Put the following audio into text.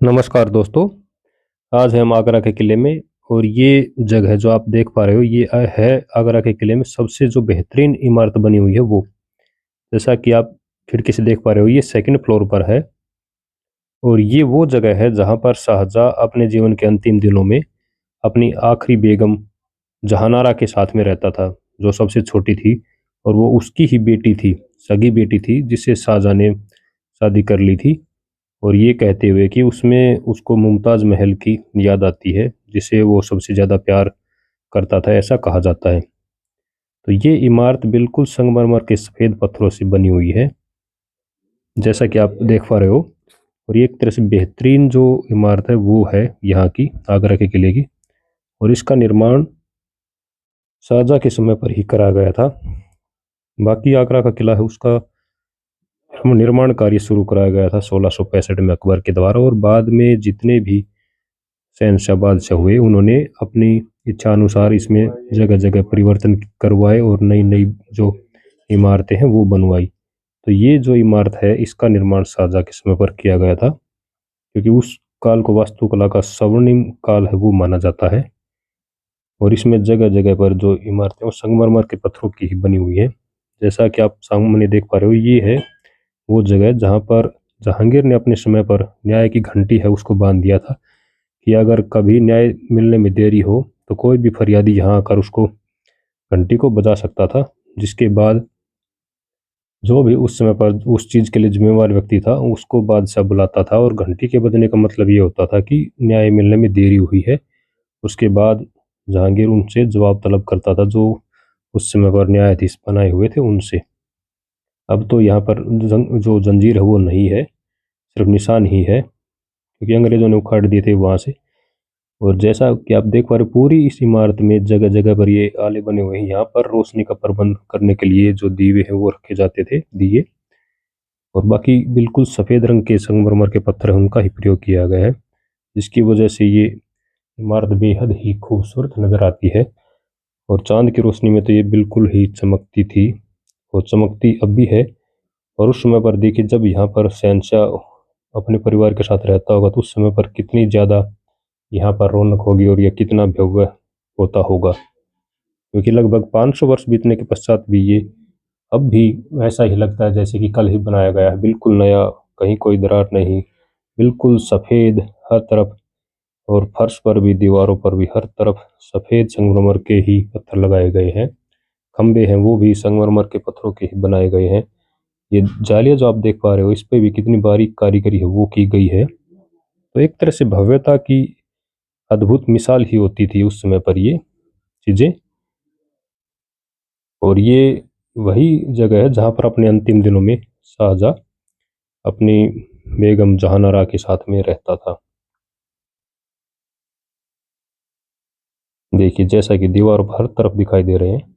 नमस्कार दोस्तों। आज हम आगरा के किले में। और ये जगह जो आप देख पा रहे हो ये है आगरा के किले में सबसे जो बेहतरीन इमारत बनी हुई है वो। जैसा कि आप खिड़की से देख पा रहे हो ये सेकंड फ्लोर पर है। और ये वो जगह है जहां पर शाहजहां अपने जीवन के अंतिम दिनों में अपनी आखिरी बेगम जहानारा के साथ में रहता था, जो सबसे छोटी थी। और वो उसकी ही बेटी थी, सगी बेटी थी, जिससे शाहजहां ने शादी कर ली थी। और ये कहते हुए कि उसमें उसको मुमताज महल की याद आती है, जिसे वो सबसे ज़्यादा प्यार करता था, ऐसा कहा जाता है। तो ये इमारत बिल्कुल संगमरमर के सफ़ेद पत्थरों से बनी हुई है, जैसा कि आप देख पा रहे हो। और ये एक तरह से बेहतरीन जो इमारत है वो है यहाँ की, आगरा के किले की। और इसका निर्माण शाहजहाँ के समय पर ही करा गया था। बाकी आगरा का किला है उसका निर्माण कार्य शुरू कराया गया था 1665 में अकबर के द्वारा। और बाद में जितने भी शहनशाह बादशाह हुए उन्होंने अपनी इच्छा अनुसार इसमें जगह जगह परिवर्तन करवाए और नई नई जो इमारतें हैं वो बनवाई। तो ये जो इमारत है इसका निर्माण शाहजहाँ के समय पर किया गया था, क्योंकि उस काल को वास्तुकला का स्वर्णिम काल है वो माना जाता है। और इसमें जगह जगह पर जो इमारतें वो संगमरमर के पत्थरों की ही बनी हुई है। जैसा कि आप सामने देख पा रहे हो ये है वो जगह जहाँ पर जहांगीर ने अपने समय पर न्याय की घंटी है उसको बांध दिया था, कि अगर कभी न्याय मिलने में देरी हो तो कोई भी फरियादी यहाँ आकर उसको घंटी को बजा सकता था। जिसके बाद जो भी उस समय पर उस चीज़ के लिए जिम्मेवार व्यक्ति था उसको बादशाह बुलाता था, और घंटी के बजने का मतलब ये होता था कि न्याय मिलने में देरी हुई है। उसके बाद जहांगीर उनसे जवाब तलब करता था, जो उस समय पर न्यायाधीश बनाए हुए थे उनसे। अब तो यहाँ पर जो जंजीर है वो नहीं है, सिर्फ निशान ही है, क्योंकि अंग्रेज़ों ने उखाड़ दिए थे वहाँ से। और जैसा कि आप देख पा रहे हो पूरी इस इमारत में जगह जगह पर ये आले बने हुए हैं। यहाँ पर रोशनी का प्रबंध करने के लिए जो दीवे हैं वो रखे जाते थे, दिए। और बाकी बिल्कुल सफ़ेद रंग के संगमरमर के पत्थर हैं उनका ही प्रयोग किया गया है, जिसकी वजह से ये इमारत बेहद ही खूबसूरत नज़र आती है। और चांद की रोशनी में तो ये बिल्कुल ही चमकती थी और चमकती अब भी है। और उस समय पर देखिए जब यहाँ पर शहंशाह अपने परिवार के साथ रहता होगा तो उस समय पर कितनी ज़्यादा यहाँ पर रौनक होगी और यह कितना भव्य होता होगा। क्योंकि लगभग 500 वर्ष बीतने के पश्चात भी ये अब भी ऐसा ही लगता है जैसे कि कल ही बनाया गया है, बिल्कुल नया, कहीं कोई दरार नहीं, बिल्कुल सफ़ेद हर तरफ। और फर्श पर भी दीवारों पर भी हर तरफ सफ़ेद संगमरमर के ही पत्थर लगाए गए हैं। खंबे हैं वो भी संगमरमर के पत्थरों के ही बनाए गए हैं। ये जालियाँ जो आप देख पा रहे हो इस पे भी कितनी बारीक कारीगरी है वो की गई है। तो एक तरह से भव्यता की अद्भुत मिसाल ही होती थी उस समय पर ये चीज़ें। और ये वही जगह है जहाँ पर अपने अंतिम दिनों में शाहजहाँ अपनी बेगम जहानारा के साथ में रहता था। देखिए जैसा कि दीवारों पर हर तरफ दिखाई दे रहे हैं।